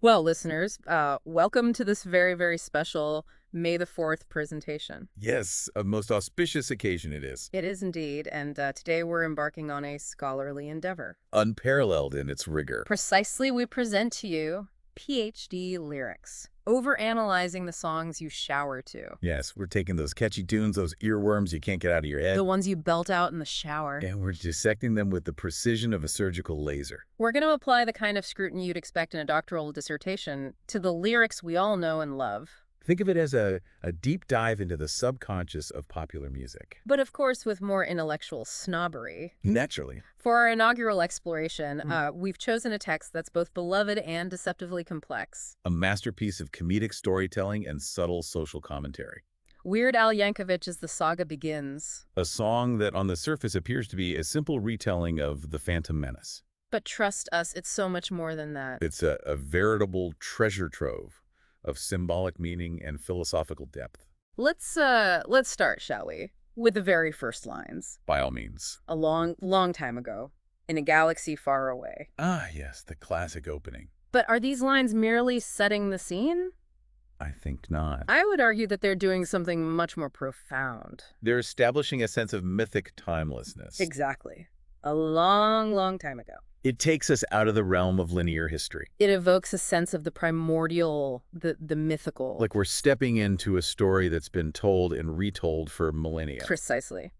Well, listeners, welcome to this very, very special May the 4th presentation. Yes, a most auspicious occasion it is. It is indeed, and today we're embarking on a scholarly endeavor. Unparalleled in its rigor. Precisely, we present to you PhD lyrics, overanalyzing the songs you shower to, Yes, we're taking those catchy tunes, those earworms you can't get out of your head, the ones you belt out in the shower. and we're dissecting them with the precision of a surgical laser. We're going to apply the kind of scrutiny you'd expect in a doctoral dissertation to the lyrics we all know and love. Think of it as a deep dive into the subconscious of popular music. But of course, with more intellectual snobbery. Naturally. For our inaugural exploration, we've chosen a text that's both beloved and deceptively complex. A masterpiece of comedic storytelling and subtle social commentary. Weird Al Yankovic's The Saga Begins. A song that on the surface appears to be a simple retelling of the Phantom Menace. But trust us, it's so much more than that. It's a veritable treasure trove of symbolic meaning and philosophical depth. Let's start, shall we, with the very first lines. By all means. A long, long time ago, in a galaxy far away. Ah, yes, the classic opening. But are these lines merely setting the scene? I think not. I would argue that they're doing something much more profound. They're establishing a sense of mythic timelessness. Exactly. A long, long time ago. It takes us out of the realm of linear history. It evokes a sense of the primordial, the mythical. Like we're stepping into a story that's been told and retold for millennia. Precisely.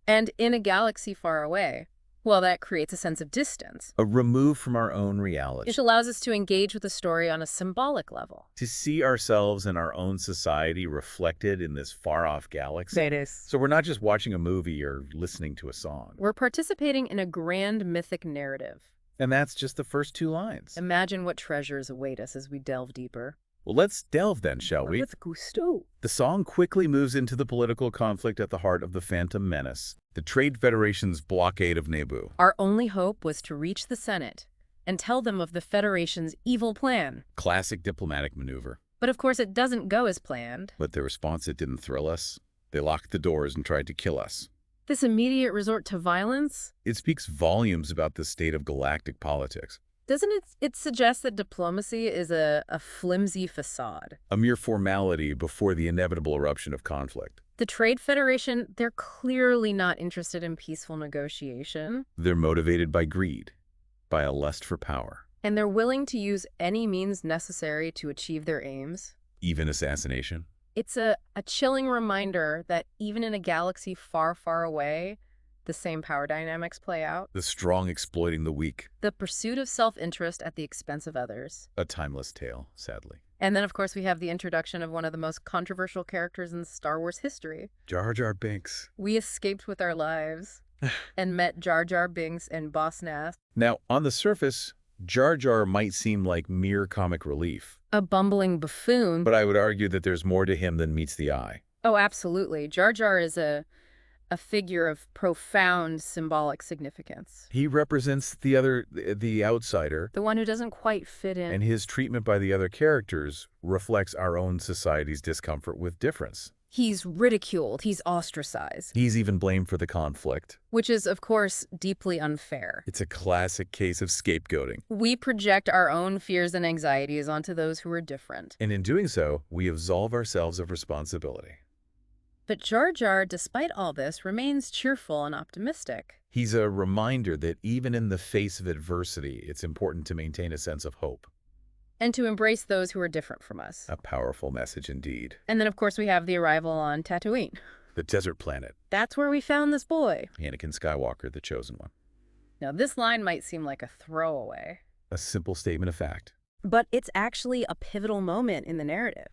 And in a galaxy far away, well, that creates a sense of distance. A remove from our own reality. It allows us to engage with the story on a symbolic level. To see ourselves and our own society reflected in this far-off galaxy. It is. So we're not just watching a movie or listening to a song. We're participating in a grand mythic narrative. And that's just the first two lines. Imagine what treasures await us as we delve deeper. Well, let's delve then, shall we? With gusto. The song quickly moves into the political conflict at the heart of the Phantom Menace, the Trade Federation's blockade of Naboo. Our only hope was to reach the Senate and tell them of the Federation's evil plan. Classic diplomatic maneuver. But of course it doesn't go as planned. But the response, it didn't thrill us. They locked the doors and tried to kill us. This immediate resort to violence? It speaks volumes about the state of galactic politics. Doesn't it suggest that diplomacy is a flimsy facade? A mere formality before the inevitable eruption of conflict. The Trade Federation, they're clearly not interested in peaceful negotiation. They're motivated by greed, by a lust for power. And they're willing to use any means necessary to achieve their aims. Even assassination. It's a chilling reminder that even in a galaxy far, far away, the same power dynamics play out. The strong exploiting the weak. The pursuit of self-interest at the expense of others. A timeless tale, sadly. And then, of course, we have the introduction of one of the most controversial characters in Star Wars history. Jar Jar Binks. We escaped with our lives and met Jar Jar Binks and Boss Nass. Now, on the surface, Jar Jar might seem like mere comic relief. A bumbling buffoon. But I would argue that there's more to him than meets the eye. Oh, absolutely. Jar Jar is a figure of profound symbolic significance. He represents the outsider. The one who doesn't quite fit in. And his treatment by the other characters reflects our own society's discomfort with difference. He's ridiculed. He's ostracized. He's even blamed for the conflict. Which is, of course, deeply unfair. It's a classic case of scapegoating. We project our own fears and anxieties onto those who are different. And in doing so, we absolve ourselves of responsibility. But Jar Jar, despite all this, remains cheerful and optimistic. He's a reminder that even in the face of adversity, it's important to maintain a sense of hope. And to embrace those who are different from us. A powerful message indeed. And then, of course, we have the arrival on Tatooine. The desert planet. That's where we found this boy. Anakin Skywalker, the chosen one. Now, this line might seem like a throwaway. A simple statement of fact. But it's actually a pivotal moment in the narrative.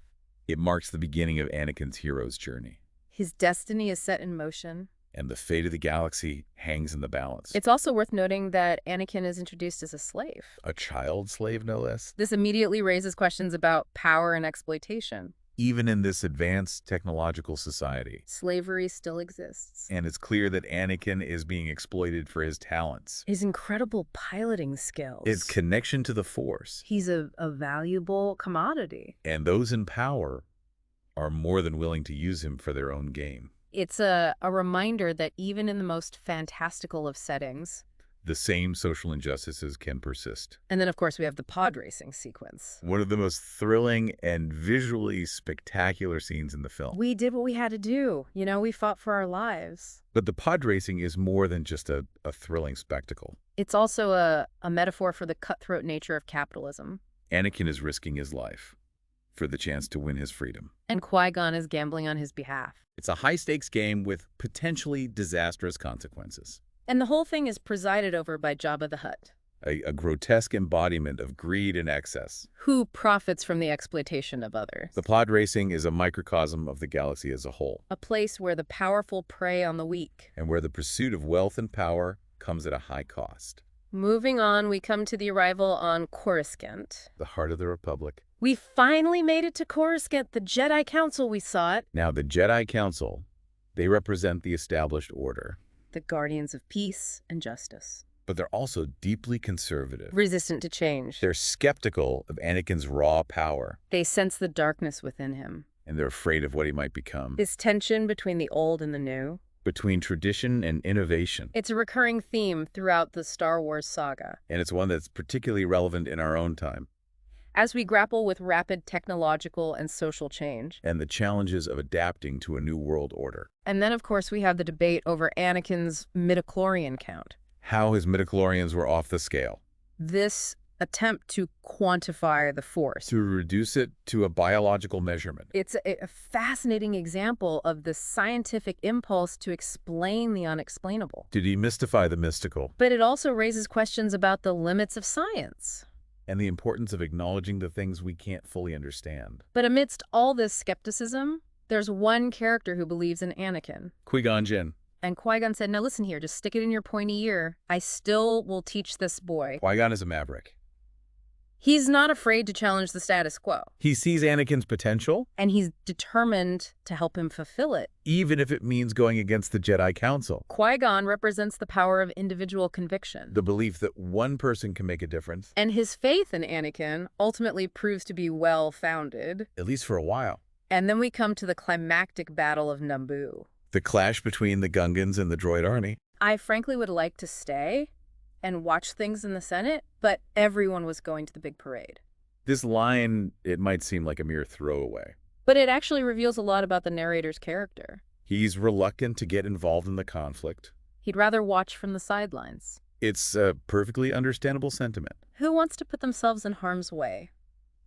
It marks the beginning of Anakin's hero's journey. His destiny is set in motion. And the fate of the galaxy hangs in the balance. It's also worth noting that Anakin is introduced as a slave. A child slave, no less. This immediately raises questions about power and exploitation. Even in this advanced technological society, slavery still exists. And it's clear that Anakin is being exploited for his talents. His incredible piloting skills. His connection to the Force. He's a valuable commodity. And those in power are more than willing to use him for their own game. It's a reminder that even in the most fantastical of settings, the same social injustices can persist. And then, of course, we have the pod racing sequence. One of the most thrilling and visually spectacular scenes in the film. We did what we had to do. You know, we fought for our lives. But the pod racing is more than just a thrilling spectacle. It's also a metaphor for the cutthroat nature of capitalism. Anakin is risking his life for the chance to win his freedom. And Qui-Gon is gambling on his behalf. It's a high-stakes game with potentially disastrous consequences. And the whole thing is presided over by Jabba the Hutt, A grotesque embodiment of greed and excess. who profits from the exploitation of others. The pod racing is a microcosm of the galaxy as a whole, A place where the powerful prey on the weak. and where the pursuit of wealth and power comes at a high cost. Moving on, we come to the arrival on Coruscant. The heart of the Republic. We finally made it to Coruscant, the Jedi Council we sought. Now, the Jedi Council, they represent the established order, The guardians of peace and justice. but they're also deeply conservative. Resistant to change. They're skeptical of Anakin's raw power, They sense the darkness within him. and they're afraid of what he might become. This tension between the old and the new. Between tradition and innovation. It's a recurring theme throughout the Star Wars saga. And it's one that's particularly relevant in our own time. As we grapple with rapid technological and social change. And the challenges of adapting to a new world order. And then, of course, we have the debate over Anakin's midichlorian count. How his midichlorians were off the scale. This attempt to quantify the Force. To reduce it to a biological measurement. It's a fascinating example of the scientific impulse to explain the unexplainable. To demystify the mystical. But it also raises questions about the limits of science. And the importance of acknowledging the things we can't fully understand. But amidst all this skepticism, there's one character who believes in Anakin. Qui-Gon Jinn. And Qui-Gon said, now listen here, just stick it in your pointy ear. I still will teach this boy. Qui-Gon is a maverick. He's not afraid to challenge the status quo. He sees Anakin's potential, And he's determined to help him fulfill it. even if it means going against the Jedi Council. Qui-Gon represents the power of individual conviction. The belief that one person can make a difference, And his faith in Anakin ultimately proves to be well-founded. at least for a while. And then we come to the climactic battle of Naboo. The clash between the Gungans and the droid army. I frankly would like to stay and watch things in the Senate, but everyone was going to the big parade. This line, it might seem like a mere throwaway. But it actually reveals a lot about the narrator's character. He's reluctant to get involved in the conflict. He'd rather watch from the sidelines. It's a perfectly understandable sentiment, Who wants to put themselves in harm's way?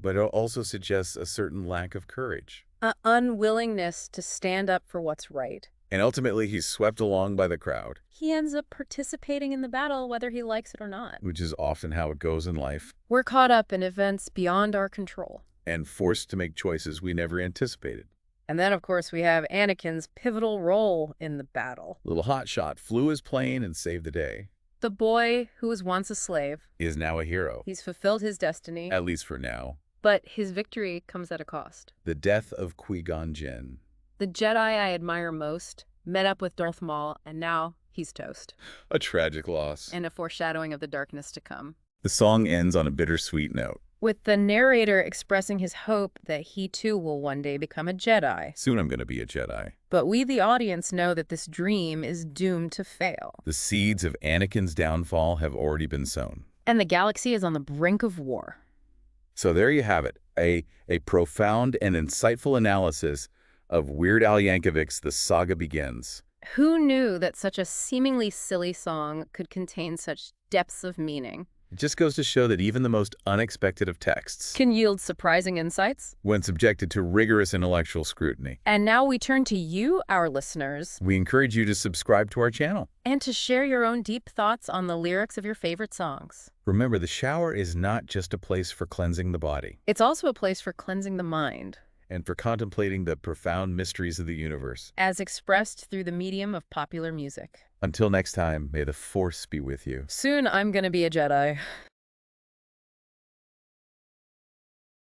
but it also suggests a certain lack of courage. An unwillingness to stand up for what's right. And ultimately, he's swept along by the crowd, He ends up participating in the battle whether he likes it or not. which is often how it goes in life, We're caught up in events beyond our control. and forced to make choices we never anticipated. And then, of course, we have Anakin's pivotal role in the battle. Little hotshot flew his plane and saved the day. The boy who was once a slave. He is now a hero, He's fulfilled his destiny, at least for now. but his victory comes at a cost. The death of Qui-Gon Jinn. The Jedi I admire most met up with Darth Maul, and now he's toast. A tragic loss. And a foreshadowing of the darkness to come. The song ends on a bittersweet note. With the narrator expressing his hope that he too will one day become a Jedi. Soon I'm going to be a Jedi. But we, the audience, know that this dream is doomed to fail. The seeds of Anakin's downfall have already been sown. And the galaxy is on the brink of war. So there you have it, a profound and insightful analysis of Weird Al Yankovic's The Saga Begins. Who knew that such a seemingly silly song could contain such depths of meaning? It just goes to show that even the most unexpected of texts, Can yield surprising insights? when subjected to rigorous intellectual scrutiny. And now we turn to you, our listeners, We encourage you to subscribe to our channel. and to share your own deep thoughts on the lyrics of your favorite songs. Remember, the shower is not just a place for cleansing the body It's also a place for cleansing the mind, and for contemplating the profound mysteries of the universe. as expressed through the medium of popular music. Until next time, may the Force be with you. Soon I'm gonna be a Jedi.